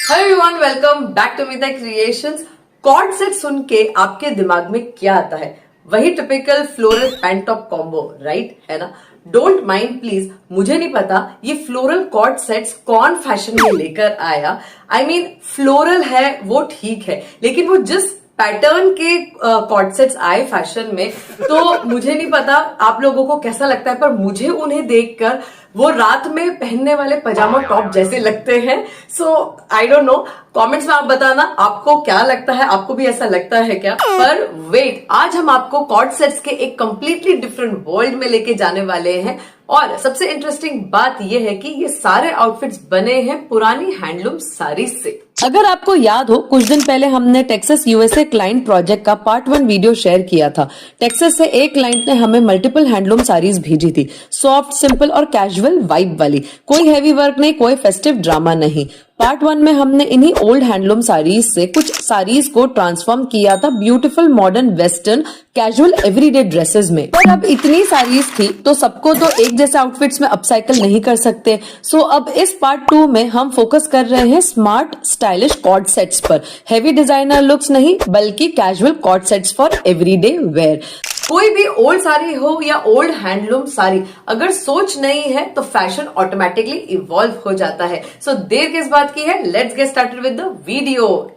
Hello everyone, welcome back to Mita creations. Co-ord set सुन के आपके दिमाग में क्या आता है? वही typical floral pant top combo, right? है ना? डोंट माइंड प्लीज, मुझे नहीं पता ये फ्लोरल कॉर्ड सेट्स कौन फैशन में लेकर आया। आई मीन फ्लोरल है वो ठीक है, लेकिन वो जिस पैटर्न के कॉर्ड सेट्स आए फैशन में, तो मुझे नहीं पता आप लोगों को कैसा लगता है, पर मुझे उन्हें देखकर वो रात में पहनने वाले पजामा टॉप जैसे लगते हैं। सो आई डोंट नो, कमेंट्स में आप बताना आपको क्या लगता है, आपको भी ऐसा लगता है क्या? पर वेट, आज हम आपको कॉर्ड सेट्स के एक कंप्लीटली डिफरेंट वर्ल्ड में लेके जाने वाले हैं। और सबसे इंटरेस्टिंग बात यह है कि ये सारे आउटफिट्स बने हैं पुरानी हैंडलूम साड़ी से। अगर आपको याद हो, कुछ दिन पहले हमने टेक्सास यूएसए क्लाइंट प्रोजेक्ट का पार्ट 1 वीडियो शेयर किया था। टेक्सास से एक क्लाइंट ने हमें मल्टीपल हैंडलूम साड़ीज भेजी थी, सॉफ्ट, सिंपल और कैजुअल वाइब वाली। कोई हैवी वर्क नहीं, कोई फेस्टिव ड्रामा नहीं। पार्ट 1 में हमने इन्हीं ओल्ड हैंडलूम साड़ीज से कुछ साड़ीज को ट्रांसफॉर्म किया था beautiful modern western casual everyday dresses में। पर अब इतनी साड़ीज थी तो सबको तो एक जैसे आउटफिट्स में अपसाइकल नहीं कर सकते। सो अब इस पार्ट 2 में हम फोकस कर रहे हैं स्मार्ट स्टाइलिश कॉर्ड सेट्स पर। हैवी डिजाइनर लुक्स नहीं, बल्कि casual co-ord sets for everyday wear. कोई भी ओल्ड साड़ी हो या ओल्ड हैंडलूम साड़ी, अगर सोच नहीं है तो फैशन ऑटोमेटिकली इवॉल्व हो जाता है। सो देर किस बात की है, let's get started with the video.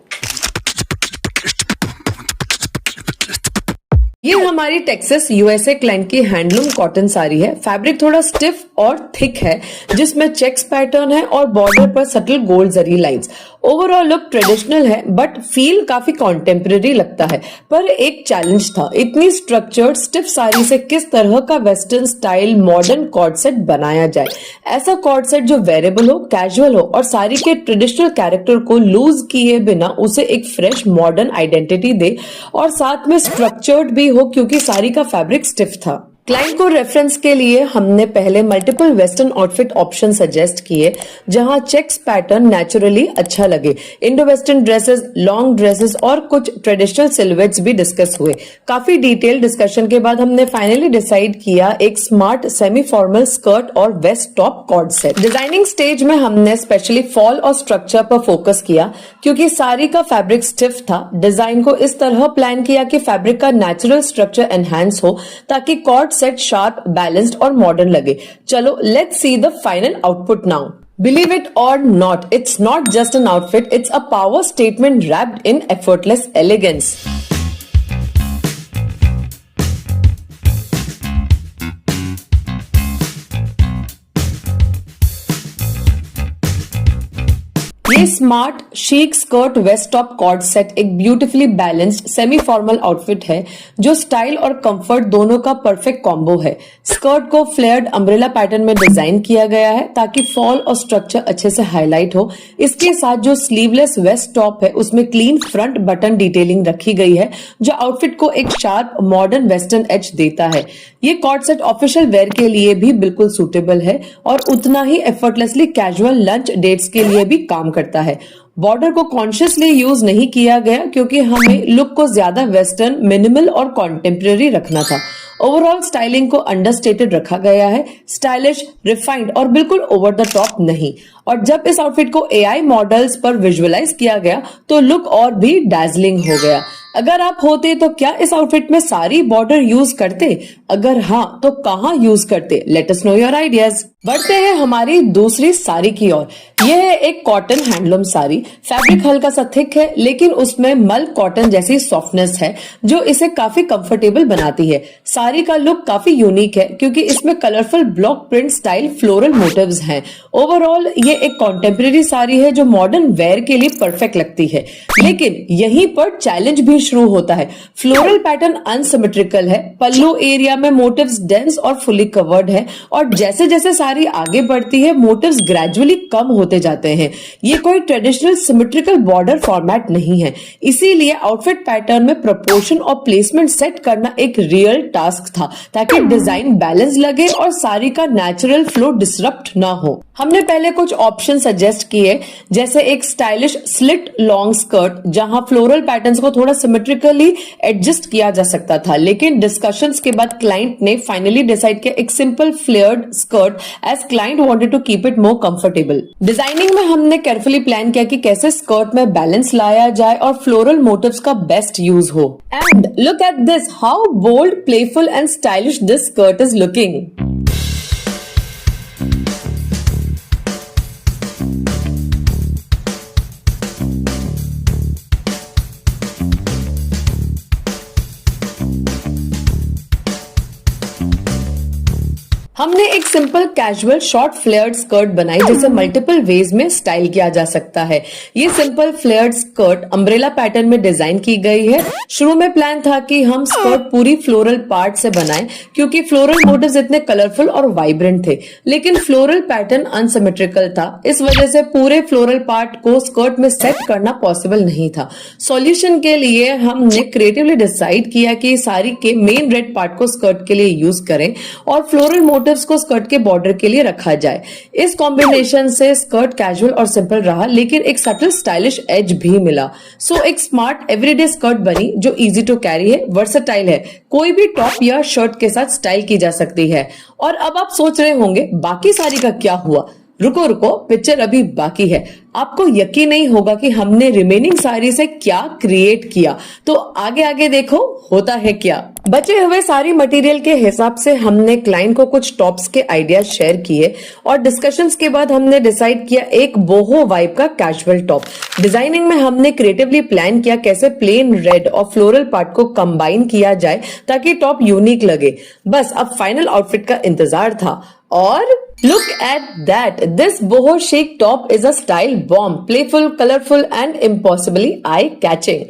ये हमारी टेक्सास यूएसए क्लाइंट की हैंडलूम कॉटन साड़ी है। फैब्रिक थोड़ा स्टिफ और थिक है, जिसमें चेक्स पैटर्न है और बॉर्डर पर सटल गोल्ड जरी लाइंस। ओवरऑल लुक ट्रेडिशनल है, बट फील काफी कॉन्टेम्पररी लगता है। पर एक चैलेंज था, इतनी स्ट्रक्चर्ड स्टिफ साड़ी से किस तरह का western style modern co-ord set बनाया जाए। ऐसा कॉर्ड सेट जो वेरेबल हो, कैजुअल हो और साड़ी के ट्रेडिशनल कैरेक्टर को लूज किए बिना उसे एक फ्रेश मॉडर्न आइडेंटिटी दे, और साथ में स्ट्रक्चर्ड भी हो, क्योंकि साड़ी का फैब्रिक स्टिफ था। क्लाइंट को रेफरेंस के लिए हमने पहले multiple western outfit option suggest किए, जहां चेक्स पैटर्न नेचुरली अच्छा लगे। Indo western dresses, long dresses और कुछ ट्रेडिशनल सिलुएट्स भी डिस्कस हुए। काफी डिटेल डिस्कशन के बाद हमने फाइनली डिसाइड किया एक स्मार्ट सेमी फॉर्मल स्कर्ट और waist top cord set. Designing stage में हमने स्पेशली फॉल और स्ट्रक्चर पर फोकस किया, क्योंकि साड़ी का फैब्रिक स्टिफ था। डिजाइन को इस तरह प्लान किया कि फैब्रिक का नेचुरल स्ट्रक्चर एनहांस हो, ताकि कॉर्ड सेट शार्प, बैलेंस्ड और मॉडर्न लगे। चलो let's see the final output now. Believe it or not, it's not just an outfit, it's a power statement wrapped in effortless elegance. ये smart chic skirt waist top cord set एक beautifully balanced semi formal outfit है, जो style और comfort दोनों का perfect combo है। Skirt को flared umbrella pattern में डिजाइन किया गया है, ताकि फॉल और स्ट्रक्चर अच्छे से हाईलाइट हो। इसके साथ जो स्लीवलेस वेस्ट टॉप है, उसमें क्लीन फ्रंट बटन डिटेलिंग रखी गई है, जो आउटफिट को एक शार्प मॉडर्न वेस्टर्न एज देता है। ये कॉर्ड सेट ऑफिशियल वेयर के लिए भी बिल्कुल सूटेबल है, और उतना ही एफर्टलेसली कैजुअल लंच डेट्स के लिए भी काम करता है। बॉर्डर को कॉन्शियसली यूज नहीं किया गया, क्योंकि हमें लुक को ज्यादा वेस्टर्न, मिनिमल और कॉन्टेम्पररी रखना था। ओवरऑल स्टाइलिंग को अंडरस्टेटेड रखा गया है, स्टाइलिश, रिफाइंड और बिल्कुल ओवर द टॉप नहीं। और जब इस आउटफिट को एआई मॉडल्स पर विजुअलाइज किया गया, तो लुक और भी डैजलिंग हो गया। अगर आप होते तो क्या इस आउटफिट में सारी बॉर्डर यूज करते? अगर हाँ, तो कहाँ यूज करते? Late us know your ideas. बढ़ते हैं हमारी दूसरी साड़ी की ओर। यह है एक कॉटन हैंडलूम साड़ी। फैब्रिक हल्का सा थिक है, लेकिन उसमें मल कॉटन जैसी सॉफ्टनेस है, जो इसे काफी कंफर्टेबल बनाती है। साड़ी का लुक काफी यूनिक है, क्योंकि इसमें colourful block print style floral motifs हैं। ओवरऑल ये एक कॉन्टेम्पररी साड़ी है, जो मॉडर्न वेयर के लिए परफेक्ट लगती है। लेकिन यहीं पर चैलेंज भी शुरू होता है। फ्लोरल पैटर्न अनसिमेट्रिकल है, पल्लू एरिया में मोटिव्स डेंस और फुली कवर्ड है, और जैसे जैसे साड़ी आगे बढ़ती है, मोटिव्स ग्रेजुअली कम होते जाते हैं। ये कोई ट्रेडिशनल सिमेट्रिकल बॉर्डर फॉर्मेट नहीं है, इसीलिए आउटफिट पैटर्न में प्रोपोर्शन और प्लेसमेंट सेट करना एक रियल टास्क था, ताकि डिजाइन बैलेंस लगे और साड़ी का नेचुरल फ्लो डिसरप्ट ना हो। हमने पहले कुछ ऑप्शन सजेस्ट किए, जैसे एक स्टाइलिश स्लिट लॉन्ग स्कर्ट, जहां फ्लोरल पैटर्न्स को थोड़ा सिमेट्रिकली एडजस्ट किया जा सकता था, लेकिन डिस्कशंस के बाद क्लाइंट ने फाइनली डिसाइड किया एक simple flared skirt as client wanted to keep it more comfortable. Designing में हमने केयरफुली प्लान किया कि कैसे स्कर्ट में बैलेंस लाया जाए और फ्लोरल मोटिव्स का बेस्ट यूज हो। And look at this, how bold, playful and stylish this skirt is looking. हमने एक simple casual short flared skirt बनाई जिसे मल्टीपल वेज में स्टाइल किया जा सकता है। ये simple flared skirt umbrella pattern में डिजाइन की गई है। शुरू में प्लान था कि हम स्कर्ट पूरी फ्लोरल पार्ट से बनाएं क्योंकि फ्लोरल मोटिव्स इतने कलरफुल और वाइब्रेंट थे, लेकिन फ्लोरल पैटर्न अनसिमेट्रिकल था। इस वजह से पूरे फ्लोरल पार्ट को स्कर्ट में सेट करना पॉसिबल नहीं था। सॉल्यूशन के लिए हमने क्रिएटिवली डिसाइड किया कि साड़ी के मेन रेड पार्ट को स्कर्ट के लिए यूज करें और फ्लोरल मोटिव्स को स्कर्ट के बॉर्डर के लिए रखा जाए। इस कॉम्बिनेशन से स्कर्ट कैजुअल और सिंपल रहा, लेकिन एक सटल स्टाइलिश एज भी मिला। सो एक स्मार्ट एवरीडे स्कर्ट बनी जो इजी टू कैरी है, वर्सेटाइल है, कोई भी टॉप या शर्ट के साथ स्टाइल की जा सकती है। और अब आप सोच रहे होंगे बाकी साड़ी का क्या हुआ? रुको रुको, पिक्चर अभी बाकी है। आपको यकीन नहीं होगा कि हमने रिमेनिंग साड़ी से क्या क्रिएट किया। तो आगे आगे देखो होता है क्या। बचे हुए सारी मटेरियल के हिसाब से हमने क्लाइंट को कुछ टॉप्स के आइडियाज शेयर किए और डिस्कशंस के बाद हमने डिसाइड किया एक बोहो वाइब का कैजुअल टॉप। डिजाइनिंग में हमने क्रिएटिवली प्लान किया कैसे प्लेन रेड और फ्लोरल पार्ट को कंबाइन किया जाए ताकि टॉप यूनिक लगे। बस अब फाइनल आउटफिट का इंतजार था और look at that, this boho chic top is a style bomb, playful, colorful and impossibly eye-catching.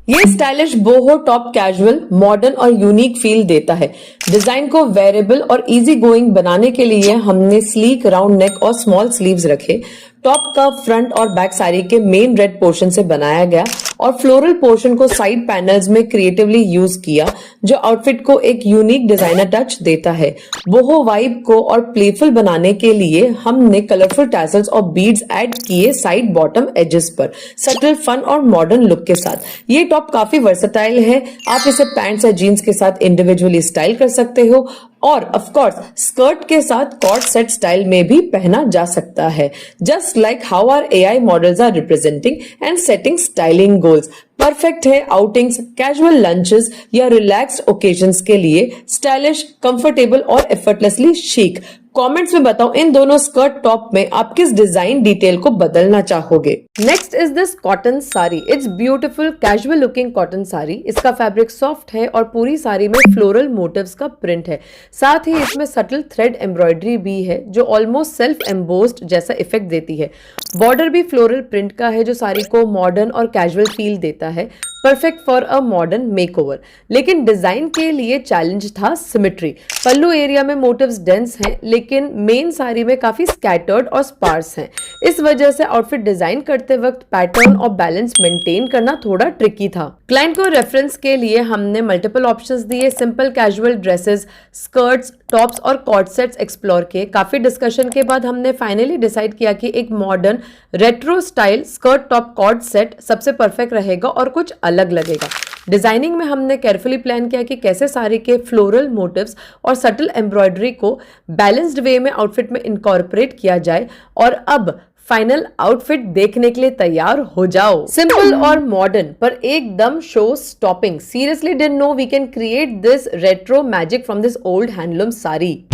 ये स्टाइलिश बोहो टॉप कैजुअल, मॉडर्न और यूनिक फील देता है। डिजाइन को वेरिएबल और इजी गोइंग बनाने के लिए हमने स्लीक राउंड नेक और स्मॉल स्लीव्स रखे। टॉप का फ्रंट और बैक साड़ी के मेन रेड पोर्शन से बनाया गया और फ्लोरल पोर्शन को साइड पैनल्स में क्रिएटिवली यूज किया जो आउटफिट को एक यूनिक डिजाइनर टच देता है। बोहो वाइब को और प्लेफुल बनाने के लिए हमने कलरफुल टैसल्स और बीड्स ऐड किए साइड बॉटम एजेस पर, सटल फन और मॉडर्न लुक के साथ। ये टॉप काफी वर्सेटाइल है, आप इसे पैंट्स या जीन्स के साथ इंडिविजुअली स्टाइल कर सकते हो और ऑफ कोर्स स्कर्ट के साथ कॉर्ड सेट स्टाइल में भी पहना जा सकता है। Just like how our AI models are representing and setting styling goals. Perfect है आउटिंग्स, कैजुअल लंचेस या रिलैक्स्ड ओकेजन्स के लिए। स्टाइलिश, कंफर्टेबल और एफर्टलेसली शीक। कमेंट्स में बताओ इन दोनों स्कर्ट टॉप में आप किस डिजाइन डिटेल को बदलना चाहोगे। Next is this cotton sari. It's beautiful casual looking cotton sari. इसका फैब्रिक सॉफ्ट है और पूरी साड़ी में फ्लोरल मोटिव्स का प्रिंट है। साथ ही इसमें सटल थ्रेड एम्ब्रॉयडरी भी है जो ऑलमोस्ट सेल्फ एम्बोस्ड जैसा इफेक्ट देती है। बॉर्डर भी फ्लोरल प्रिंट का है जो साड़ी को मॉडर्न और कैजुअल फील देता है। Perfect for a modern makeover. लेकिन डिजाइन के लिए चैलेंज था सिमेट्री। पल्लू एरिया में मोटिव्स डेंस हैं, लेकिन मेन साड़ी में काफी स्कैटर्ड और स्पार्स हैं। इस वजह से आउटफिट डिजाइन करते वक्त पैटर्न और बैलेंस मेंटेन करना थोड़ा ट्रिकी था। क्लाइंट को रेफरेंस के लिए हमने मल्टीपल ऑप्शंस दिए। Simple casual dresses, skirts, tops और कॉर्ड सेट्स एक्सप्लोर किए। काफी डिस्कशन के बाद हमने फाइनली डिसाइड किया कि एक modern retro style skirt top cord set सबसे परफेक्ट रहेगा और कुछ अलग लगेगा। डिजाइनिंग में हमने केयरफुली प्लान किया कि कैसे साड़ी के फ्लोरल मोटिव्स और सटल एम्ब्रॉयडरी को बैलेंस्ड वे में आउटफिट में इनकॉर्पोरेट किया जाए। और अब फाइनल आउटफिट देखने के लिए तैयार हो जाओ। सिंपल और मॉडर्न पर एकदम show stopping. Seriously didn't know we can create this retro magic from this old handloom sari.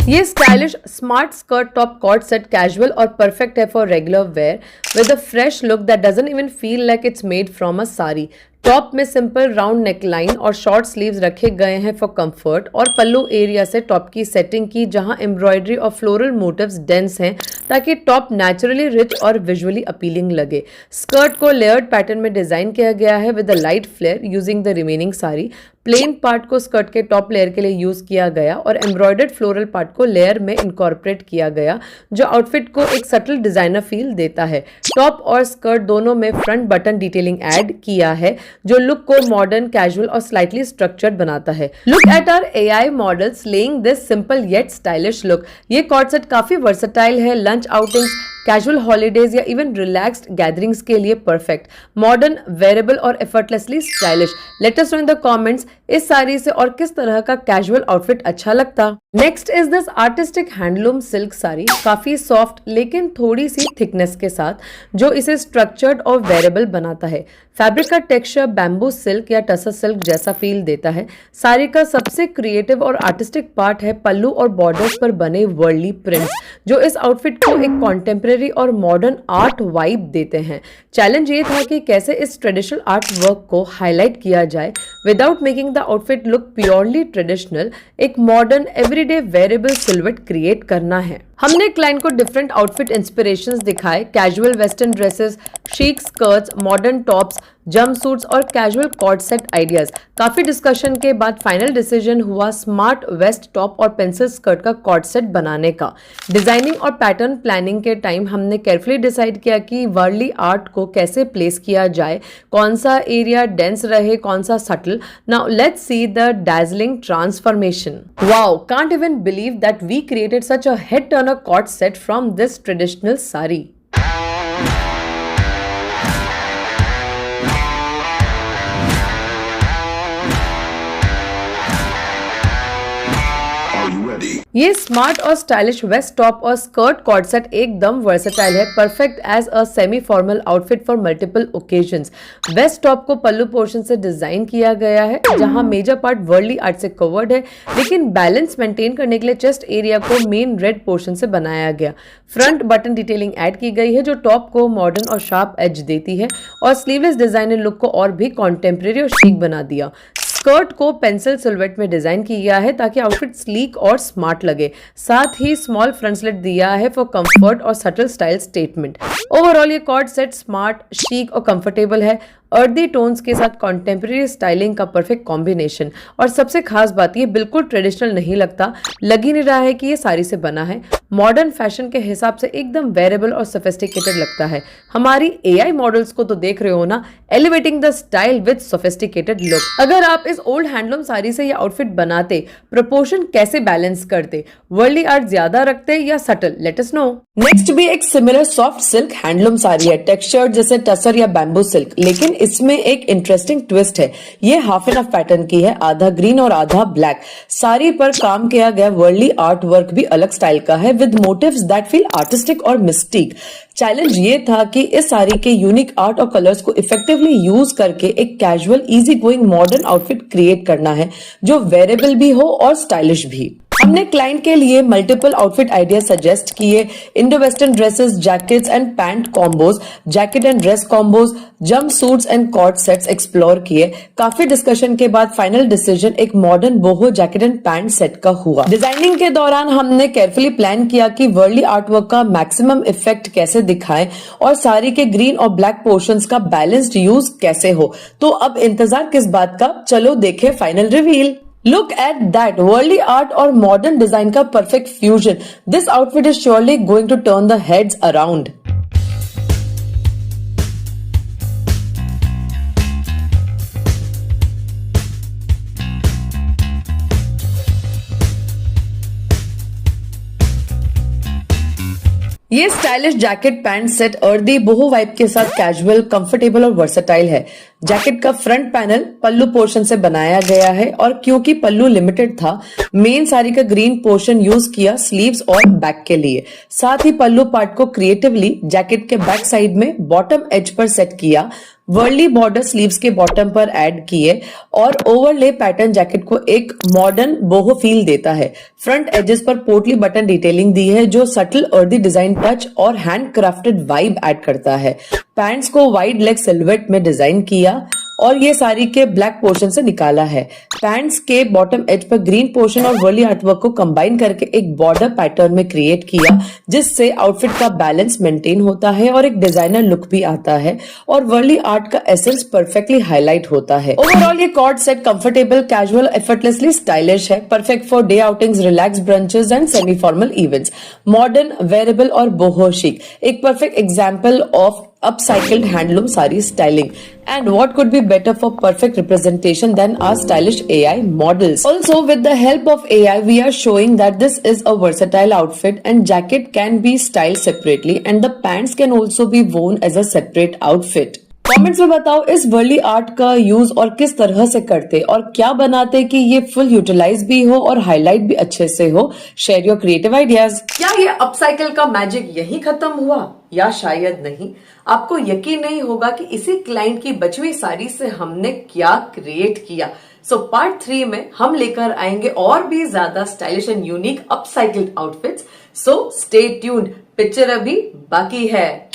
ये stylish smart skirt top cord set casual और परफेक्ट है for regular wear with a fresh look that doesn't even feel like it's made from a sari. Top में simple round neckline और short sleeves रखे गए हैं for comfort, और pallu area से top की सेटिंग की जहां एम्ब्रॉयडरी और फ्लोरल मोटिव्स डेंस हैं ताकि टॉप नेचुरली रिच और विजुअली अपीलिंग लगे। स्कर्ट को लेयर्ड पैटर्न में डिजाइन किया गया है with a light flare using the remaining sari. Plain part को स्कर्ट के टॉप लेयर के लिए यूज किया गया और एम्ब्रॉयडर्ड फ्लोरल पार्ट को लेयर में इनकॉर्पोरेट किया गया जो आउटफिट को एक सटल डिजाइनर फील देता है। टॉप और स्कर्ट दोनों में फ्रंट बटन डिटेलिंग ऐड किया है जो लुक को मॉडर्न, कैजुअल और स्लाइटली स्ट्रक्चर्ड बनाता है। Look at our AI models laying this simple yet stylish look. ये कॉर्ड सेट काफी वर्सेटाइल है, लंच आउटिंग्स, कैजुअल हॉलीडेज या इवन रिलैक्स्ड गैदरिंग्स के लिए परफेक्ट। मॉडर्न, वेरेबल और effortlessly stylish. Let us know in the comments इस साड़ी से और किस तरह का कैजुअल आउटफिट अच्छा लगता। Next is this artistic handloom silk sari, काफी सॉफ्ट लेकिन थोड़ी सी थिकनेस के साथ, जो इसे स्ट्रक्चर्ड और वेरेबल बनाता है। फैब्रिक का टेक्सचर बैम्बू सिल्क या टसर सिल्क जैसा फील देता है। साड़ी का सबसे क्रिएटिव और आर्टिस्टिक पार्ट है पल्लू और बॉर्डर्स पर बने वर्ल्डली प्रिंट्स, जो इस आउटफिट को एक कॉन्टेम्परेरी और मॉडर्न आर्ट वाइब देते हैं। चैलेंज ये था कि कैसे इस ट्रेडिशनल आर्ट वर्क को हाईलाइट किया जाए without making the outfit look purely traditional. एक modern everyday wearable silhouette create करना है। हमने क्लाइंट को डिफरेंट आउटफिट इंस्पिरेशंस दिखाए, casual western dresses, chic skirts, modern tops, jump suits और कैजुअल कॉर्ड सेट आइडियाज। काफी डिस्कशन के बाद फाइनल डिसीजन हुआ स्मार्ट वेस्ट टॉप और पेंसिल स्कर्ट का कॉर्ड सेट बनाने का। डिजाइनिंग और पैटर्न प्लानिंग के टाइम हमने केयरफुली डिसाइड किया कि वर्ली आर्ट को कैसे प्लेस किया जाए, कौन सा एरिया डेंस रहे, कौन सा subtle. Now let's see the dazzling transformation. Wow, can't even believe that we created such a head turner cord set from this traditional sari. ये स्मार्ट और स्टाइलिश वेस्ट टॉप और स्कर्ट कॉर्ड सेट एकदम versatile है, perfect as a semi formal outfit for multiple occasions. Waist top को pallu portion से design किया गया है जहां मेजर पार्ट वर्ली आर्ट से कवर्ड है, लेकिन बैलेंस मेंटेन करने के लिए चेस्ट एरिया को मेन रेड पोर्शन से बनाया गया। फ्रंट बटन डिटेलिंग ऐड की गई है जो टॉप को मॉडर्न और शार्प एज देती है, और स्लीवलेस डिजाइन ने लुक को और भी कॉन्टेम्परेरी और शीक बना दिया। स्कर्ट को पेंसिल सिल्हूट में डिजाइन किया गया है ताकि आउटफिट स्लीक और स्मार्ट लगे। साथ ही स्मॉल फ्रंट स्लिट दिया है फॉर कंफर्ट और सटल स्टाइल स्टेटमेंट। ओवरऑल ये कॉर्ड सेट स्मार्ट, शीक और कंफर्टेबल है। अर्दी टोन्स के साथ कॉन्टेम्परेरी स्टाइलिंग का परफेक्ट कॉम्बिनेशन, और सबसे खास बात ये बिल्कुल ट्रेडिशनल नहीं लगता, लग ही नहीं रहा है कि ये साड़ी से बना है। मॉडर्न फैशन के हिसाब से एकदम वेरेबल और सोफिस्टिकेटेड लगता है। हमारी एआई मॉडल्स को तो देख रहे हो ना, elevating the style with sophisticated look. अगर आप इस ओल्ड हैंडलूम साड़ी से ये आउटफिट बनाते, प्रोपोर्शन कैसे बैलेंस करते, वर्ली आर्ट ज्यादा रखते या subtle? Late us no. Next भी एक similar soft silk handloom sari है, टेक्सचर जैसे टसर या बैम्बू सिल्क, लेकिन इसमें एक इंटरेस्टिंग ट्विस्ट है। ये हाफ एंड हाफ पैटर्न की है, आधा ग्रीन और आधा ब्लैक। साड़ी पर काम किया गया वर्ली आर्ट वर्क भी अलग स्टाइल का है with motifs that feel artistic और मिस्टिक। चैलेंज ये था कि इस साड़ी के यूनिक आर्ट और कलर्स को इफेक्टिवली यूज करके एक casual, easy going modern outfit create करना है जो वेरेबल भी हो और स्टाइलिश भी। हमने क्लाइंट के लिए मल्टीपल आउटफिट आइडिया सजेस्ट किए, Indo western dresses, jackets and pant combos, jacket and dress combos, jump suits and coord sets explore किए। काफी डिस्कशन के बाद फाइनल डिसीजन एक modern boho jacket and pant set का हुआ। डिजाइनिंग के दौरान हमने केयरफुली प्लान किया कि वर्ली आर्ट वर्क का मैक्सिमम इफेक्ट कैसे दिखाएं और साड़ी के ग्रीन और ब्लैक पोर्शंस का बैलेंस्ड यूज कैसे हो। तो अब इंतजार किस बात का, चलो देखें final reveal. Look at that worldly art और modern design का perfect fusion. This outfit is surely going to turn the heads around. ये stylish jacket pant set earthy बोहो vibe के साथ कैजुअल, कंफर्टेबल और वर्सेटाइल है। जैकेट का front panel पल्लू portion से बनाया गया है, और क्योंकि पल्लू लिमिटेड था, मेन साड़ी का ग्रीन पोर्शन यूज किया स्लीव्स और बैक के लिए। साथ ही पल्लू पार्ट को क्रिएटिवली जैकेट के बैक साइड में बॉटम एज पर सेट किया, वर्ली बॉर्डर स्लीव्स के बॉटम पर ऐड किए, और ओवरले पैटर्न जैकेट को एक मॉडर्न बोहो फील देता है। फ्रंट एजेस पर पोटली बटन डिटेलिंग दी है जो सटल अर्दी डिजाइन टच और हैंड क्राफ्टेड वाइब ऐड करता है। पैंट्स को वाइड लेग सिल्हूट में डिजाइन किया, और ये साड़ी के ब्लैक पोर्शन से निकाला है। पैंट्स के बॉटम एज पर ग्रीन पोर्शन और वर्ली आर्टवर्क को कंबाइन करके एक बॉर्डर पैटर्न में क्रिएट किया, जिससे आउटफिट का बैलेंस मेंटेन होता है और एक डिजाइनर लुक भी आता है और वर्ली आर्ट का एसेंस परफेक्टली हाईलाइट होता है। ओवरऑल ये cord set comfortable, casual, effortlessly stylish है, perfect for day outings, relax brunches and semi formal events. Modern, wearable और बोहो chic, एक perfect example of upcycled handloom saree styling. And what could be better for perfect representation than our stylish AI models? Also, with the help of AI, we are showing that this is a versatile outfit and jacket can be styled separately and the pants can also be worn as a separate outfit. Comments में बताओ इस Worli art का use और किस तरह से करते और क्या बनाते कि ये फुल यूटिलाइज भी हो और हाईलाइट भी अच्छे से हो। Share your creative ideas. क्या ये अपसाइकिल का मैजिक यही खत्म हुआ या शायद नहीं? आपको यकीन नहीं होगा कि इसी क्लाइंट की बची हुई साड़ी से हमने क्या क्रिएट किया। सो पार्ट 3 में हम लेकर आएंगे और भी ज्यादा stylish and unique upcycled outfits. So stay tuned, picture अभी बाकी है।